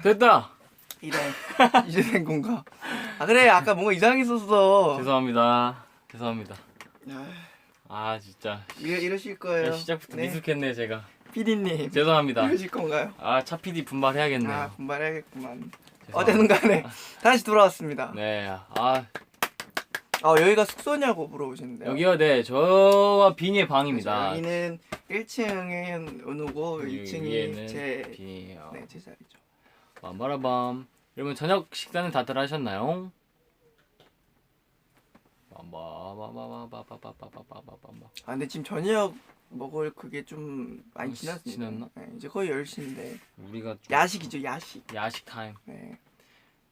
됐다. 이래 이제 된 건가? 아 그래 아까 뭔가 이상했었어. 죄송합니다. 아, 아 진짜 이러실 거예요. 시작부터 네. 미숙했네 제가. PD님 죄송합니다. 이러실 건가요? 아 차 PD 분발해야겠네요. 아 분발해야겠구만. 죄송합니다. 어쨌든 간에 다시 돌아왔습니다. 네. 아 여기가 숙소냐고 물어보시는데요. 여기요. 네. 저와 빈이의 방입니다. 여기는 1층엔 은우고 2층이 위에는 제 빈이에요. 네, 제 자리죠. 빰바라밤. 여러분 저녁 식사는 다들 하셨나요? 빰바바바바바바바바바바바. 아 근데 지금 저녁 먹을 그게 좀 많이 지났습니다. 지났나? 네, 이제 거의 10시인데 우리가 좀 야식이죠 야식. 야식 타임. 네.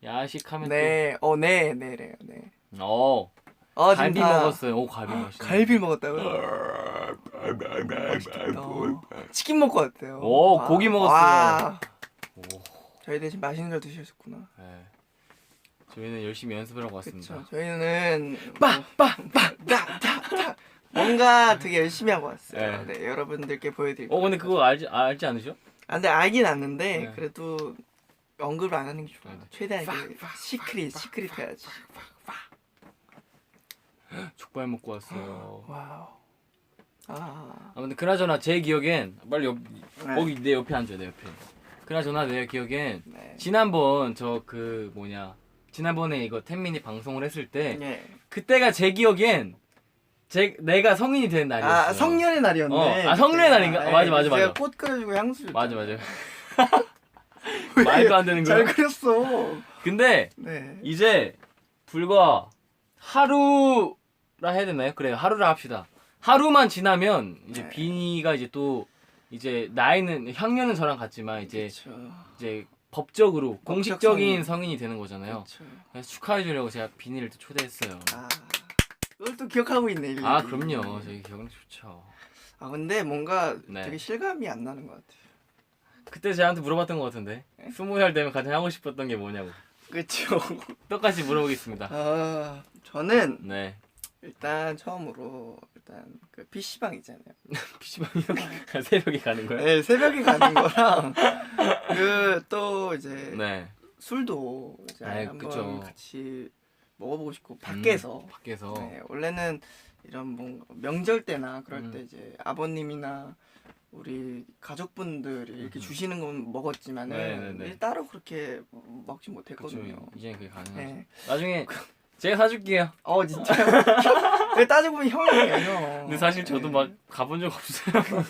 야식하면 네래요. 네. 또 지금 갈비 다 먹었어요. 오 갈비 맛있네. 갈비 먹었다고요? 맛있겠다. 치킨 먹고 왔대요. 오, 고기 먹었어요. 와, 오. 저희 대신 맛있는 걸 드셨구나. 네. 저희는 열심히 연습을 하고 왔습니다. 그렇죠. 저희는 뭔가 되게 열심히 하고 왔어요. 네, 여러분들께 보여드릴게요. 근데 그거 알지 않으셔? 근데 알긴 아는데 네. 그래도 언급을 안 하는 게 좋아. 네. 최대한 시크릿 해야지. 족발 먹고 왔어요. 와우. 근데 그나저나 제 기억엔 빨리 네. 거기 내 옆에 앉아 내 옆에. 그나저나 내 기억엔 네. 지난번 지난번에 이거 텐민이 방송을 했을 때 예. 그때가 제 기억엔 내가 성인이 된 날이었어요. 성년의 날이었네. 성년의 날인가? 네, 맞아. 제가 꽃 그려주고 향수 줬잖아. 맞아. 말도 안 되는 잘 거야. 그렸어. 근데 네. 이제 불과 하루라 해야 되나요? 그래요. 하루라 합시다. 하루만 지나면 이제 네. 비니가 이제 또 이제 나이는 학년은 저랑 같지만 그쵸. 이제 법적으로 공식적인 성인. 성인이 되는 거잖아요. 그쵸. 그래서 축하해 주려고 제가 비니를 또 초대했어요. 그걸 또 기억하고 있네. 일일이. 그럼요. 저희 기억력 좋죠. 근데 뭔가 네. 되게 실감이 안 나는 것 같아요. 그때 저한테 물어봤던 것 같은데 네? 20살 되면 가장 하고 싶었던 게 뭐냐고. 그쵸. 똑같이 물어보겠습니다. 저는 네. 일단 처음으로 그 PC방 있잖아요. PC방이요? 새벽에 가는 거야? 네, 새벽에 가는 거랑 그 또 이제 네. 술도 이제 한번 그쵸. 같이 먹어보고 싶고 밖에서. 밖에서. 네, 원래는 이런 뭐 명절 때나 그럴 때 음. 이제 아버님이나 우리 가족분들이 이렇게 주시는 건 먹었지만은 네네네. 따로 그렇게 먹지 그쵸. 못했거든요. 이제는 그게 가능하죠. 네. 나중에 제가 사줄게요. 진짜요? 왜 따지고 보면 형이에요, 형. 근데 사실 저도 네. 막 가본 적 없어요.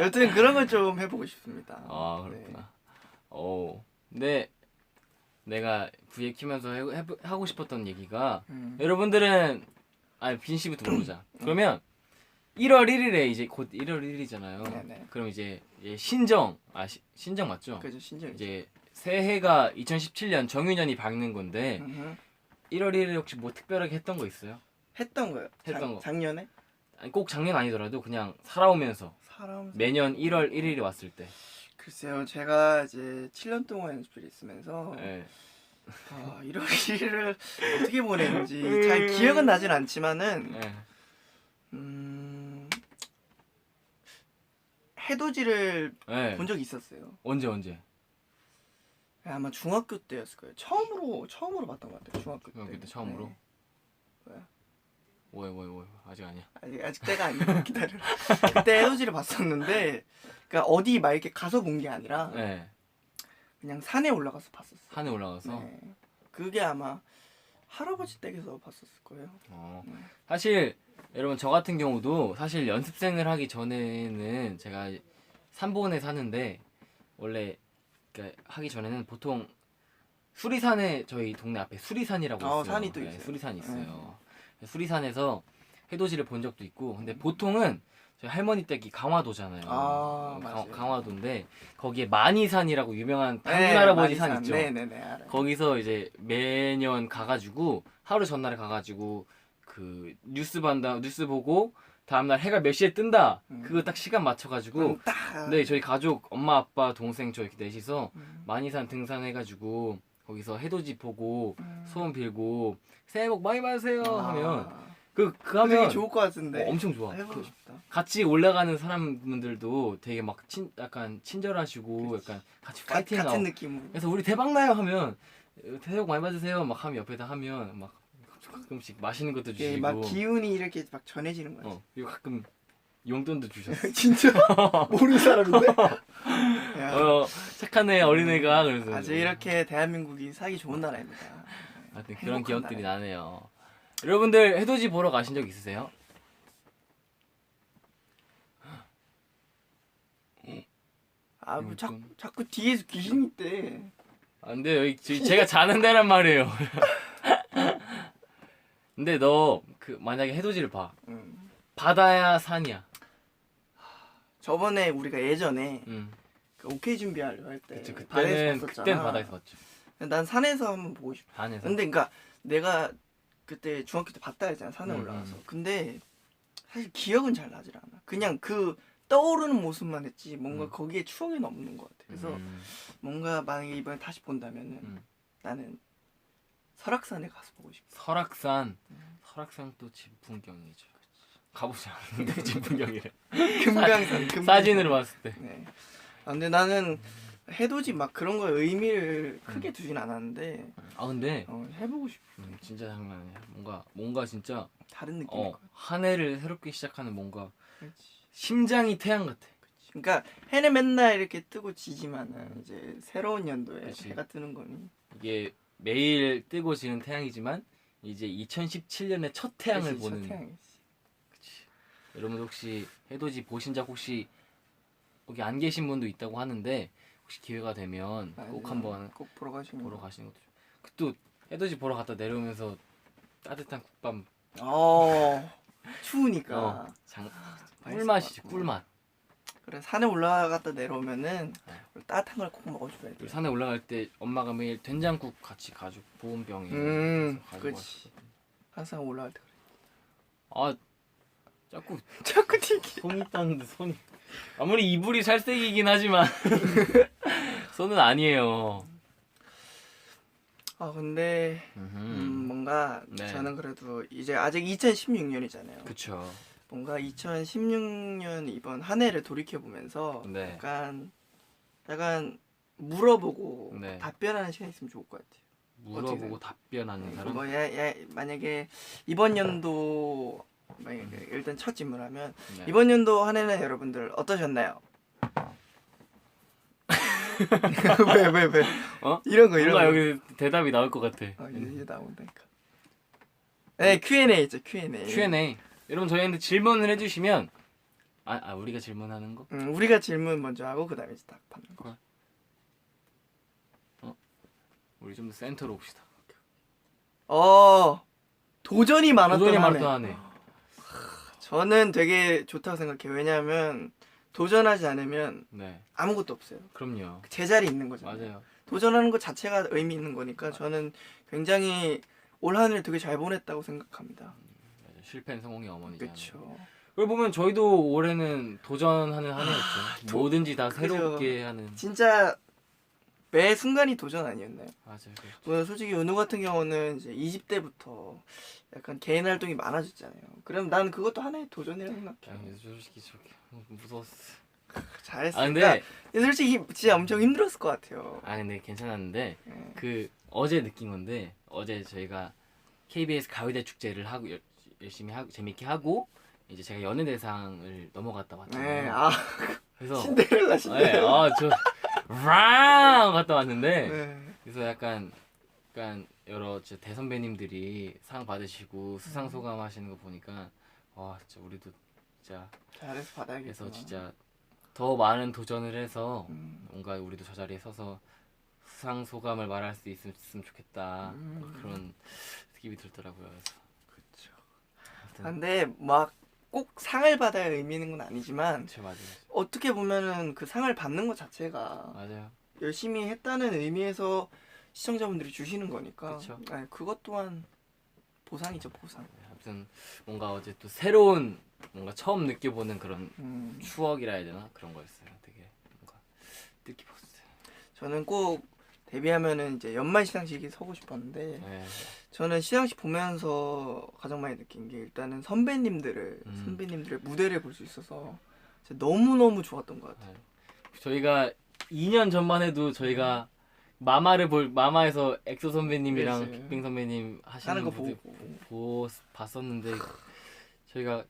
여튼 그런 걸 좀 해보고 싶습니다. 그렇구나. 근데 내가 부에 키면서 하고 싶었던 얘기가 여러분들은 빈 씨부터 물어보자. 그러면 1월 1일에 이제 곧 1월 1일이잖아요. 네네. 그럼 이제 신정 신정 맞죠? 그죠, 신정. 이제 새해가 2017년 정유년이 밝는 건데 1월 1일에 혹시 뭐 특별하게 했던 거 있어요? 했던 거요. 했던 거. 작년에? 아니, 꼭 작년 아니더라도 그냥 살아오면서 사람. 매년 1월 1일이 왔을 때. 글쎄요, 제가 이제 7년 동안 연습을 있으면서 네. 1월 1일을 어떻게 보냈는지 잘 기억은 나진 않지만은 네. 해돋이를 네. 본 적이 있었어요. 언제? 아마 중학교 때였을 거예요. 처음으로 봤던 것 같아요. 중학교 때. 중학교 때 처음으로? 네. 왜 아직 아니야. 아직 때가 아니고 기다려. 그때 해돋이를 봤었는데, 그러니까 어디 막 이렇게 가서 본 게 아니라 네. 그냥 산에 올라가서 봤었어요. 산에 올라가서. 네. 그게 아마 할아버지 댁에서 봤었을 거예요. 사실 여러분 저 같은 경우도 사실 연습생을 하기 전에는 제가 삼본에 사는데 원래 그러니까 하기 전에는 보통 수리산에 저희 동네 앞에 수리산이라고 있어요. 산이 또 있어요. 수리산이 있어요. 수리산에서 해돋이를 본 적도 있고 근데 보통은 저희 할머니 댁이 강화도잖아요. 맞아요. 강화도인데 거기에 만이산이라고 유명한 당군 네, 할아버지 산 만이산. 있죠. 네네네 알아요. 거기서 이제 매년 가가지고 하루 전날에 가가지고 그 뉴스 보고 다음날 해가 몇 시에 뜬다. 그거 딱 시간 맞춰가지고 네 저희 가족 엄마 아빠 동생 저 이렇게 넷이서 만이산 등산해가지고 거기서 해돋이 보고 소원 빌고 새해 복 많이 받으세요 하면 그 되게 하면 좋을 것 같은데. 엄청 좋아. 해보고 그 싶다. 같이 올라가는 사람분들도 되게 막 약간 친절하시고 그치. 약간 같이 파이팅하고. 같은 느낌으로. 그래서 우리 대박 나요 하면 새해 복 많이 받으세요 막 하면 옆에다 하면 막 가끔씩 맛있는 것도 이게 주시고. 막 기운이 이렇게 막 전해지는 거야. 그리고 가끔 용돈도 주셨어. 진짜 모르는 사람인데? 야, 착한 애 어린애가 그래서 아주 이렇게 대한민국이 살기 좋은 나라입니다. 하여튼 그런 행복한 기억들이 나라. 나네요. 여러분들 해돋이 보러 가신 적 있으세요? 아, 뭐 이거 좀- 자꾸 뒤에서 귀신 있대. 근데 여기 제가 자는 데란 말이에요. 근데 너 그 만약에 해돋이를 봐. 음. 바다야 산이야. 저번에 우리가 예전에 응. 그 오케이 준비하려 할 때 그치, 바다에서 그때는 봤었잖아. 그때는 바다에서 봤죠. 난 산에서 한번 보고 싶어. 산에서. 근데 그러니까 내가 그때 중학교 때 봤다 했잖아. 산에 올라가서. 음. 근데 사실 기억은 잘 나질 않아. 그냥 그 떠오르는 모습만 했지 뭔가 거기에 추억이 없는 것 같아. 그래서 뭔가 만약에 이번에 다시 본다면은 나는 설악산에 가서 보고 싶어. 설악산. 설악산 또 진풍경이죠. 가보지 않았는데 진풍경이래. 금강산. 사진으로 봤을 때. 네. 아, 근데 나는 해돋이 막 그런 거에 의미를 크게 두진 않았는데 근데 해보고 싶어. 진짜 장난 아니야. 뭔가 진짜 다른 느낌일 것 같아. 한 해를 새롭게 시작하는 뭔가 그렇지. 심장이 태양 같아. 그러니까 해는 맨날 이렇게 뜨고 지지만은 이제 새로운 연도에 그치. 해가 뜨는 거니. 이게 매일 뜨고 지는 태양이지만 이제 2017년의 첫 태양을 그치, 보는. 첫 태양이지. 그치. 여러분 혹시 해돋이 보신 적 혹시 여기 안 계신 분도 있다고 하는데 혹시 기회가 되면 꼭 맞아요. 한번 꼭 보러 가시면. 보러 가시는 것도 좋고. 또 해돋이 보러 갔다 내려오면서 따뜻한 국밥 추우니까. 꿀맛이지 꿀맛. 그래 산에 올라갔다 내려오면은 따뜻한 걸 꼭 먹어줘야 돼. 그리고 산에 올라갈 때 엄마가 매일 된장국 같이 가지고 보온병에 가지고 그렇지. 왔어. 항상 올라갈 때 그래. 자꾸 자꾸 튀기. 손이 떴는데 손이 아무리 이불이 살색이긴 하지만 손은 아니에요. 근데 뭔가 네. 저는 그래도 이제 아직 2016년이잖아요. 그쵸. 뭔가 2016년 이번 한 해를 돌이켜 보면서 네. 약간 물어보고 네. 답변하는 시간이 있으면 좋을 것 같아요. 물어보고 답변하는 사람. 뭐 만약에 이번 연도 만약에 일단 첫 질문하면 네. 이번 연도 한 해는 여러분들 어떠셨나요? 왜? 이런 거 뭔가 여기 대답이 나올 것 같아. 이제 나온다니까. 네, Q&A 있죠, Q&A. Q&A. 여러분 저희한테 질문을 해주시면 우리가 질문하는 거? 우리가 질문 먼저 하고 그다음에 이제 답하는 거. 우리 좀 더 센터로 옵시다. 도전이 많았던 도전이 한 해. 많았던 한 해. 저는 되게 좋다고 생각해요. 왜냐하면 도전하지 않으면 네. 아무것도 없어요. 그럼요. 제자리 있는 거잖아요. 맞아요. 도전하는 것 자체가 의미 있는 거니까 저는 굉장히 올 한 해를 되게 잘 보냈다고 생각합니다. 맞아요. 실패는 성공의 어머니잖아요. 그렇죠. 그걸 보면 저희도 올해는 도전하는 한 해였죠. 뭐든지 다 새롭게 하는. 진짜 매 순간이 도전 아니었나요? 맞아요. 그렇죠. 뭐 솔직히 은우 같은 경우는 이제 20대부터 약간 개인 활동이 많아졌잖아요. 그럼 난 그것도 하나의 도전이라고 생각해. 근데 솔직히 저렇게 무서웠어. 잘했어. 근데 솔직히 진짜 엄청 힘들었을 것 같아요. 근데 괜찮았는데 네. 그 어제 느낀 건데 어제 저희가 KBS 가요대 축제를 하고 열심히 하고 재밌게 하고 이제 제가 연예대상을 넘어갔다 왔잖아요. 네, 그래서 신데렐라. 저 갔다 왔는데 네. 그래서 약간 여러 대선배님들이 상 받으시고 수상 소감하시는 거 보니까 진짜 우리도 진짜 잘해서 받아야겠다. 그래서 진짜 더 많은 도전을 해서 음. 뭔가 우리도 저 자리에 서서 수상 소감을 말할 수 있으면 좋겠다 그런 느낌이 들더라고요. 그래서 그렇죠. 근데 막 꼭 상을 받아야 의미 있는 건 아니지만 맞아요. 어떻게 보면은 그 상을 받는 것 자체가 맞아요. 열심히 했다는 의미에서 시청자분들이 주시는 거니까 그쵸. 그것 또한 보상이죠, 보상. 아무튼 뭔가 어제 또 새로운 뭔가 처음 느껴보는 그런 음. 추억이라 해야 되나 그런 거였어요. 되게 뭔가 뜻깊었어요. 저는 꼭 데뷔하면은 이제 연말 시상식에 서고 싶었는데 네. 저는 시상식 보면서 가장 많이 느낀 게 일단은 선배님들의 무대를 볼 수 있어서 진짜 너무너무 좋았던 것 같아요. 저희가 2년 전만 해도 저희가 마마에서 엑소 선배님이랑 그치. 빅뱅 선배님 하시는 하는 거 무대 보고 봤었는데 저희가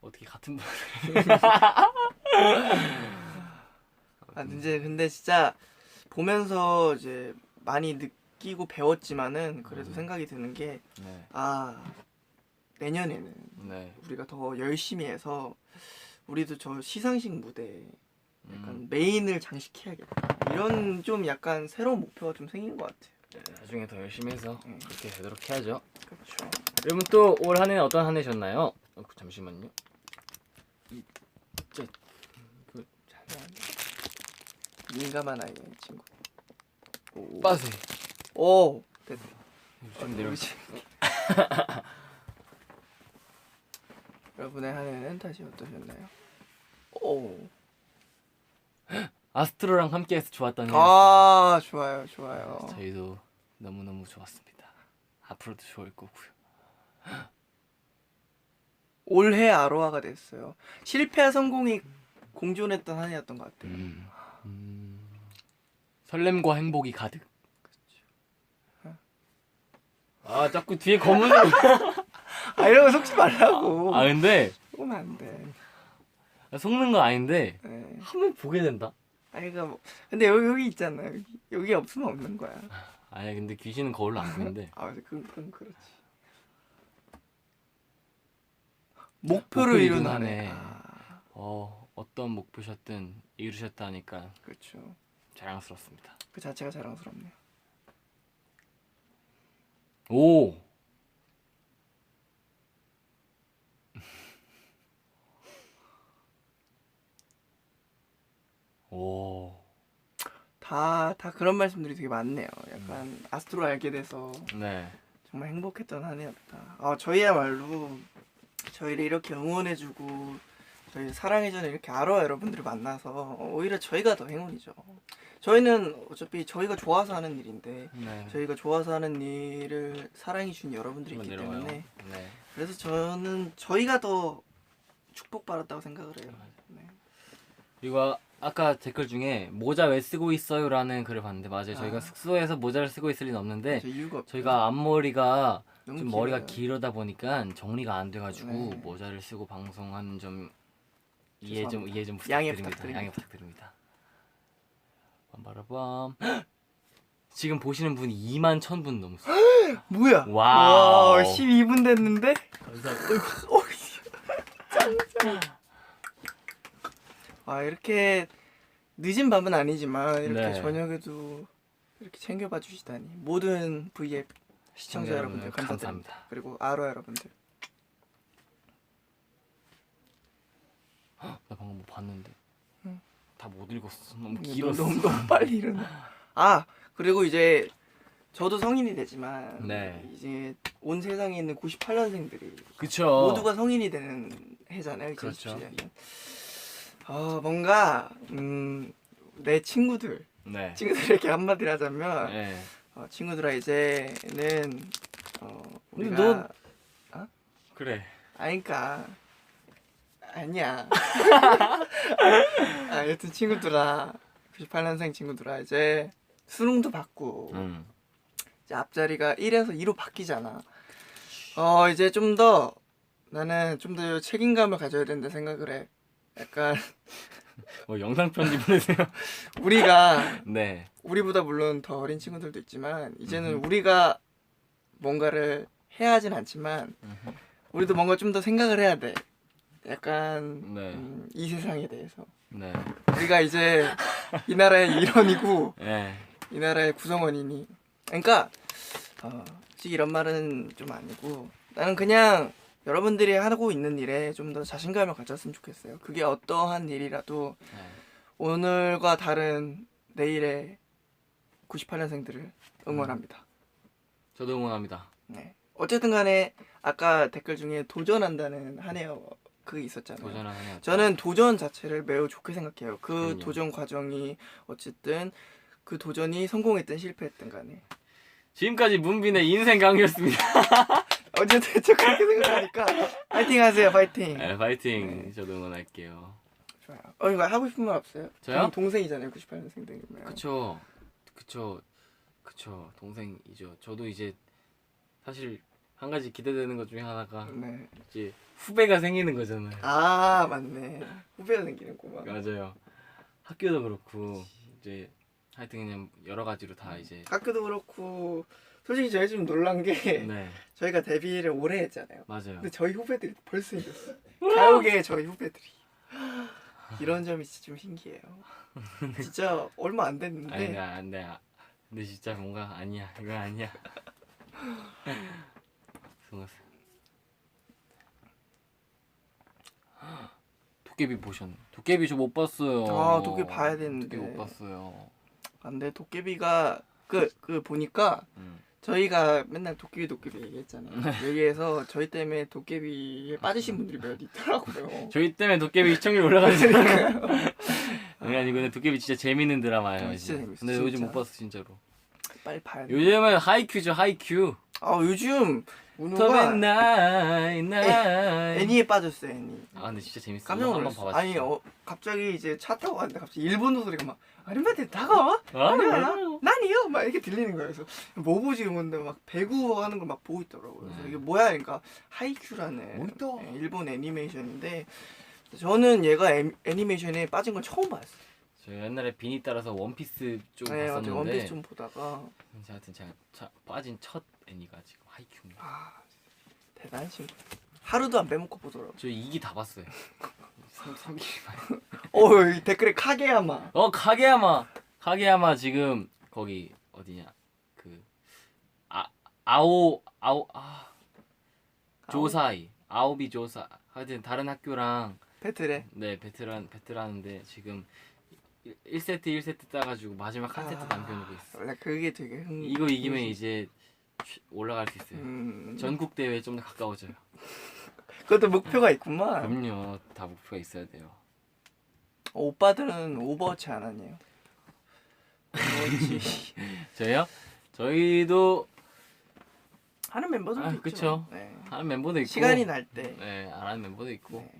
어떻게 같은 이제 근데 진짜 보면서 이제 많이 느끼고 배웠지만은 그래도 생각이 드는 게 네. 내년에는 네. 우리가 더 열심히 해서 우리도 저 시상식 무대 약간 메인을 장식해야겠다. 이런 좀 약간 새로운 목표가 좀 생긴 것 같아요. 네, 나중에 더 열심히 해서 그렇게 되도록 해야죠. 그렇죠. 여러분 또 올 한 해는 어떤 한 해셨나요? 잠시만요. 민감한 아이의 친구. 빠세. 오, 됐다. 좀 내려. 여러분의 한 해는 다시 어떠셨나요? 오. 아스트로랑 함께해서 좋았던 해. 좋아요, 좋아요. 저희도 너무너무 좋았습니다. 앞으로도 좋을 거고요. 올해 아로하가 됐어요. 실패와 성공이 공존했던 한 해였던 것 같아요. 설렘과 행복이 가득. 아 자꾸 뒤에 검은색. 이런 거 속지 말라고. 근데 속으면 안 돼. 속는 건 아닌데 네. 한번 보게 된다. 그러니까 뭐 근데 여기 있잖아. 여기 없으면 없는 거야. 아니 근데 귀신은 거울로 안 보이는데. 그건 그렇지. 목표를 이룬 한 해. 어떤 목표셨든 이루셨다니까 그렇죠. 자랑스럽습니다. 그 자체가 자랑스럽네요. 오. 오. 다 그런 말씀들이 되게 많네요. 약간 아스트로 알게 돼서 네. 정말 행복했던 한 해였다. 저희야말로 저희를 이렇게 응원해주고 저희 사랑해주는 이렇게 아로하 여러분들을 만나서 오히려 저희가 더 행운이죠. 저희는 어차피 저희가 좋아서 하는 일인데 네. 저희가 좋아서 하는 일을 사랑해주는 여러분들이 있기 때문에 네. 그래서 저는 저희가 더 축복받았다고 생각을 해요. 네. 그리고 아까 댓글 중에 모자 왜 쓰고 있어요라는 글을 봤는데 맞아요. 저희가 숙소에서 모자를 쓰고 있을 리는 없는데 이유가 없죠. 저희가 앞머리가 너무 좀 머리가 길어요. 길다 보니까 정리가 안 돼가지고 네. 모자를 쓰고 방송하는 점 이해 죄송합니다. 좀 양해 부탁드립니다. 부탁드립니다. 양해 부탁드립니다. 빰바라밤. 지금 보시는 분이 21,000분 넘었어요. 뭐야? 와우. 12분 됐는데? 감사합니다. 이렇게 늦은 밤은 아니지만 이렇게 네. 저녁에도 이렇게 챙겨봐 주시다니 모든 V앱 시청자 여러분들 감사드립니다. 감사합니다. 그리고 아로하 여러분들. 나 방금 뭐 봤는데 응. 다 못 읽었어. 너무 길었어. 너무 빨리 일어나. 그리고 이제 저도 성인이 되지만 네. 이제 온 세상에 있는 98년생들이 그쵸. 모두가 성인이 되는 해잖아요. 그렇죠. 2017년이. 뭔가 내 친구들에게 한마디를 하자면 네. 친구들아 이제는 우리가 넌- 그래. 그러니까 아니야. 여튼 친구들아 98년생 친구들아 이제 수능도 받고 이제 앞자리가 1에서 2로 바뀌잖아. 이제 나는 좀 더 책임감을 가져야 된다 생각을 해. 약간 뭐 영상 편지 보내세요. 우리가 네. 우리보다 물론 더 어린 친구들도 있지만 이제는 우리가 뭔가를 해야 하진 않지만 우리도 뭔가 좀 더 생각을 해야 돼. 약간 네. 이 세상에 대해서 네. 우리가 이제 이 나라의 일원이고 네. 이 나라의 구성원이니 그러니까 솔직히 이런 말은 좀 아니고 나는 그냥 여러분들이 하고 있는 일에 좀 더 자신감을 가졌으면 좋겠어요. 그게 어떠한 일이라도 네. 오늘과 다른 내일의 98년생들을 응원합니다. 저도 응원합니다. 네. 어쨌든 간에 아까 댓글 중에 도전한다는 한 해 그게 있었잖아요. 도전하는 저는 도전 자체를 매우 좋게 생각해요. 그 그럼요. 도전 과정이 어쨌든 그 도전이 성공했든 실패했든 간에 지금까지 문빈의 인생 강의였습니다. 어쨌든 저 그렇게 생각하니까 파이팅 하세요. 파이팅. 네, 파이팅. 저도 응원할게요. 좋아요. 이거 하고 싶은 말 없어요? 저요? 동생이잖아요. 98년생이면. 그쵸. 동생이죠. 저도 이제 사실 한 가지 기대되는 것 중에 하나가 네. 이제 후배가 생기는 거잖아요. 아 맞네. 후배가 생기는구만. 맞아요. 학교도 그렇고 이제 하여튼 그냥 여러 가지로 다 이제 학교도 그렇고 솔직히 저희 좀 놀란 게 네 저희가 데뷔를 오래 했잖아요. 맞아요. 근데 저희 후배들이 벌써 생겼어. 가요계의 저희 후배들이. 이런 점이 진짜 좀 신기해요. 진짜 얼마 안 됐는데. 근데 진짜 뭔가 아니야. 이건 아니야. 숨었어. 도깨비 보셨네. 도깨비 저 못 봤어요. 아, 도깨비 봐야 되는데. 도깨비 못 봤어요. 근데 도깨비가 그 보니까 저희가 맨날 도깨비 얘기했잖아요. 여기에서 저희 때문에 도깨비에 빠지신 분들이 몇 있더라고요. 저희 때문에 도깨비 시청률 올라가니까요. 아니 근데 도깨비 진짜 재밌는 드라마예요. 진짜 재밌어, 근데 진짜. 요즘 못 봤어 진짜로. 빨리 봐야 돼. 요즘은 하이큐죠 하이큐. 요즘 운호가 나이 애니에 빠졌어요. 애니. 아 근데 진짜 재밌어. 깜짝 한번 놀랐어. 봐봐. 아니 갑자기 이제 차 타고 갔는데 갑자기 일본어 소리가 막 아줌마한테 다가와? 아니야 난이요? 막 이렇게 들리는 거예요. 그래서 뭐 보지 이러는데 막 배구 하는 걸 막 보고 있더라고요. 그래서 이게 뭐야? 그러니까 하이큐라는 일본 애니메이션인데 저는 얘가 애니메이션에 빠진 걸 처음 봤어요. 저 옛날에 비니 따라서 원피스 좀 네, 봤었는데 맞아요. 원피스 좀 보다가 하여튼 제가 빠진 첫 애니가 지금 하이큐입니다. 대단한 친구. 하루도 안 빼먹고 보더라고. 저 2기 다 봤어요. 3기 봐요. 이 댓글에 카게야마. 카게야마 지금 거기 어디냐 그 아오 조사이 아오비 조사 하여튼 다른 학교랑 배틀에. 네 배틀하는데 지금 1세트 따가지고 마지막 한 세트 남겨놓고 있어. 원래 그게 되게 이거 이기면 이제 올라갈 수 있어요. 전국 대회에 좀 더 가까워져요. 그것도 목표가 있구만. 그럼요. 다 목표가 있어야 돼요. 오빠들은 오버워치 안 하네요. 오버워치 저희요? 저희도 하는 멤버들도 있죠. 그쵸. 네. 하는 멤버도 있고 시간이 날 때. 네, 안 하는 멤버도 있고. 네.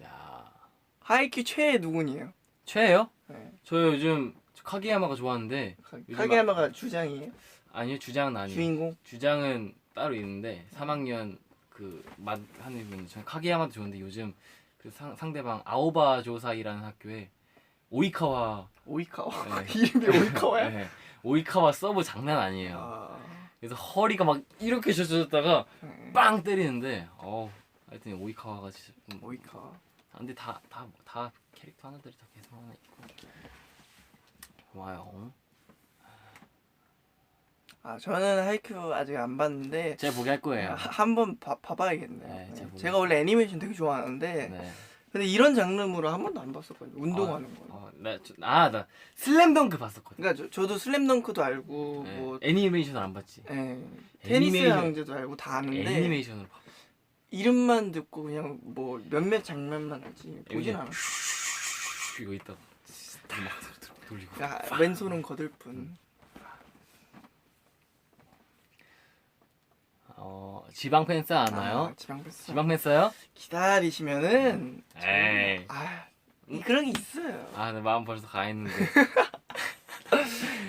자, 하이큐 최애 누군이에요? 최애요? 네. 저 요즘 카게야마가 좋아하는데 요즘 카게야마가 주장이에요? 아니요 주장은 아니에요. 주인공? 주장은 따로 있는데 3학년 그맛 하는 분 저는 카게야마도 좋은데 요즘 그 상대방 아오바 조사이라는 학교에 오이카와 네. 이름이 오이카와야? 네. 오이카와 서브 장난 아니에요. 그래서 허리가 막 이렇게 젖어졌다가 빵 때리는데 하여튼 오이카와가 진짜 오이카와. 근데 다 캐릭터 하나들이 다 계속 하나 있고 좋아요. 저는 하이큐 아직 안 봤는데 제가 보게 할 거예요. 한번 봐봐야겠네요. 네, 네. 제가 원래 애니메이션 되게 좋아하는데 네. 근데 이런 장르로 한 번도 안 봤었거든요. 운동하는 거. 나 슬램덩크 봤었거든. 그러니까 저도 슬램덩크도 알고 네. 뭐 애니메이션 안 봤지. 테니스 양제도 알고 다 아는데 애니메이션으로 봐. 이름만 듣고 그냥 뭐 몇몇 장면만 알지 보진 않아. 이거 있다. 막 돌리고. 왼손은 거들뿐. 지방 팬스 아나요? 지방 팬스. 지방 팬스요? 기다리시면은 에이. 그런 게 있어요. 내 마음 벌써 가 있는데.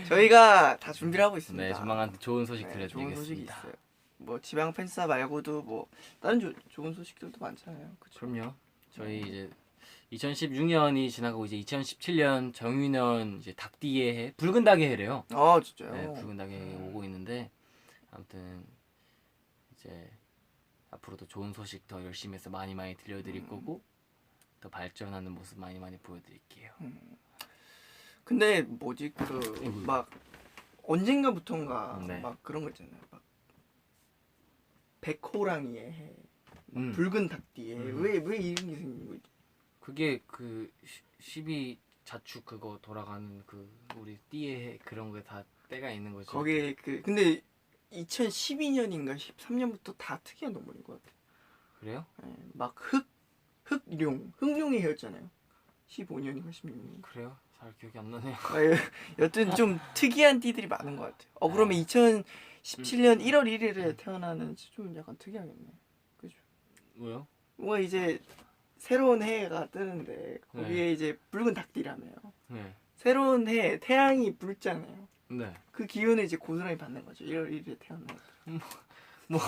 저희가 다 준비를 하고 있습니다. 네, 조만간 좋은 소식 좋은 소식이 들려드리겠습니다. 있어요. 뭐 지방 팬스 말고도 뭐 다른 좋은 소식들도 많잖아요. 그쵸? 그럼요. 저희 이제 2016년이 지나가고 이제 2017년 정유년 이제 닭띠의 해, 붉은 닭의 해래요. 진짜요? 네, 붉은 닭의 해 오고 있는데 아무튼 이제 앞으로도 좋은 소식 더 열심히 해서 많이 들려드릴 거고 더 발전하는 모습 많이 보여드릴게요. 근데 뭐지 막 언젠가부턴가 네. 막 그런 거 있잖아요. 막 백호랑이의 해, 붉은 닭띠에 왜 이런 게 생긴 거지? 그게 그 12 자축 그거 돌아가는 그 우리 띠의 해 그런 거에 다 때가 있는 거죠. 거기에 근데 2012년인가 13년부터 다 특이한 동물인 것 같아. 그래요? 네, 막 흑룡의 해였잖아요. 15년인가 16년. 그래요? 잘 기억이 안 나네요. 여튼 좀 특이한 띠들이 많은 것 같아요. 그러면 2017년 1월 1일에 태어나는 좀 약간 특이하겠네. 그죠? 뭐요? 뭔가 이제 새로운 해가 뜨는데 거기에 이제 붉은 닭띠라며요. 네. 새로운 해 태양이 붉잖아요. 네. 그 기운을 이제 고스란히 받는 거죠. 1월 1일에 태어난 뭐.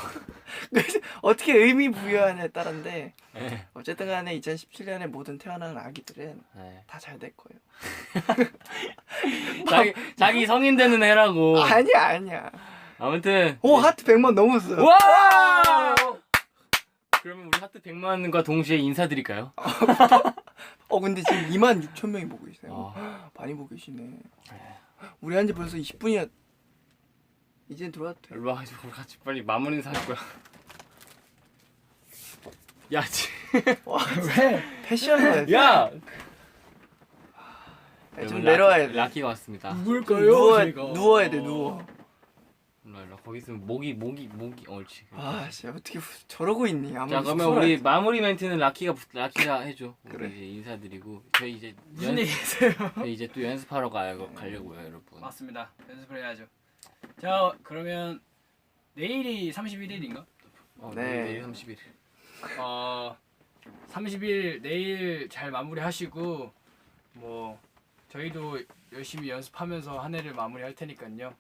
그래서 어떻게 의미 부여하냐에 따른데 네. 어쨌든 간에 2017년에 모든 태어난 아기들은 네. 다 잘 될 거예요. 자기 성인 되는 해라고. 아니야. 아무튼. 오 하트 100만 넘었어요. 와! 그러면 우리 하트 100만과 동시에 인사드릴까요? 근데 지금 26,000명이 보고 계세요. 아. 많이 보고 계시네. 우리 한지 벌써 20분이야. 이젠 들어와도 돼. 일로 와가지고 우리 같이 빨리 마무리 인사할 거야. 야, 와, 왜? 패션을. 야! 좀 내려와야 돼. 라키가 왔습니다. 누굴까요? 누워야 돼, 누워. 일로 거기 있으면 목이 옳지. 아, 진짜 어떻게 저러고 있니? 자, 그러면 우리 마무리 멘트는 라키가 해줘. 그래. 우리 이제 인사드리고 저희 이제 무슨 얘기세요? 저희 이제 또 연습하러 가려고요, 여러분. 맞습니다. 연습을 해야죠. 자, 그러면 내일이 31일인가? 네. 내일 30일. 30일 내일 잘 마무리하시고 뭐 저희도 열심히 연습하면서 한 해를 마무리할 테니까요.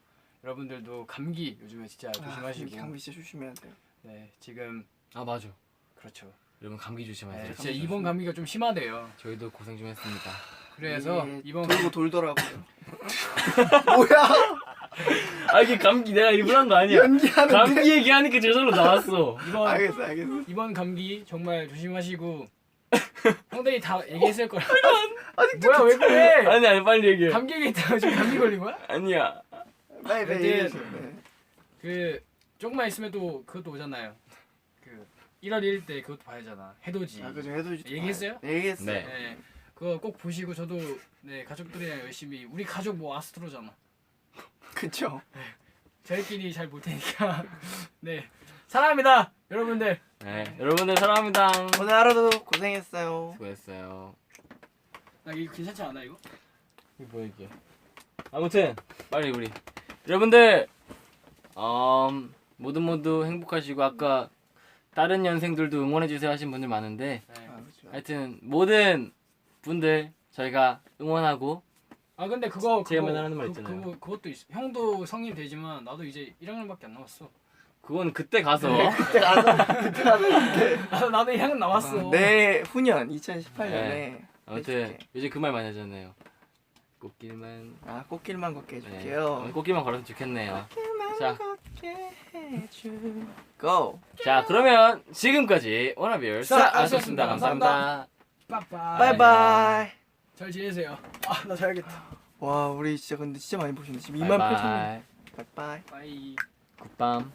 여러분들도 감기 요즘에 진짜 조심하시고. 감기 진짜 조심해야 돼요. 네, 지금 맞아. 그렇죠. 여러분 감기 조심하세요. 네, 진짜 이번 감기가 좀 심하대요. 저희도 고생 좀 했습니다. 그래서 예, 이번 돌고 돌더라고요. 뭐야? 이게 감기 내가 일부러 한 거 아니야. 연기하는데. 감기 얘기하니까 저절로 나왔어. 알겠어. 이번 감기 정말 조심하시고 형들이 다 얘기했을 거라. 아니 뭐야 왜 그래? 아니 빨리 얘기해. 감기 얘기했다가 지금 감기 걸린 거야? 아니야. 빨리 얘기해주세요. 네. 그 조금만 있으면 또 그것도 오잖아요. 그 1월 1일 때 그것도 봐야잖아. 해돋이. 그죠. 해도 얘기했어요? 얘기했어요. 네. 네. 그거 꼭 보시고 저도 네 가족들이랑 열심히 우리 가족 뭐 아스트로잖아. 그쵸. 저희끼리 잘 볼 테니까 네 사랑합니다 여러분들. 네, 여러분들 사랑합니다. 오늘 하루도 고생했어요. 수고했어요. 나 이거 괜찮지 않아 이거? 이게 뭐야 이게? 아무튼 빨리 우리 여러분들 모두 행복하시고 아까 다른 연생들도 응원해주세요 하신 분들 많은데 네. 그렇죠. 하여튼 모든 분들 저희가 응원하고 아 근데 그거 제가 맨날 하는 말 있잖아요. 그것도 있어. 형도 성인 되지만 나도 이제 1학년밖에 안 남았어. 그건 그때 가서 그때 가서 나도 1학년 남았어. 내 후년 2018년에 네. 아무튼 요즘 그 말 많이 하잖아요. 꽃길만 꽃길만 걷게 네. 해줄게요. 꽃길만 걸어서 좋겠네요. 자. 걷게 해줄. 고. 자 그러면 지금까지 워너비얼 싹았었습니다. 감사합니다. 빠빠이. 바이바이. 잘 지내세요. 나 자야겠다. 와 우리 진짜 근데 진짜 많이 보셨네. 지금 2만 8천 명. 바이바이. 바이바이. 바이. 굿밤.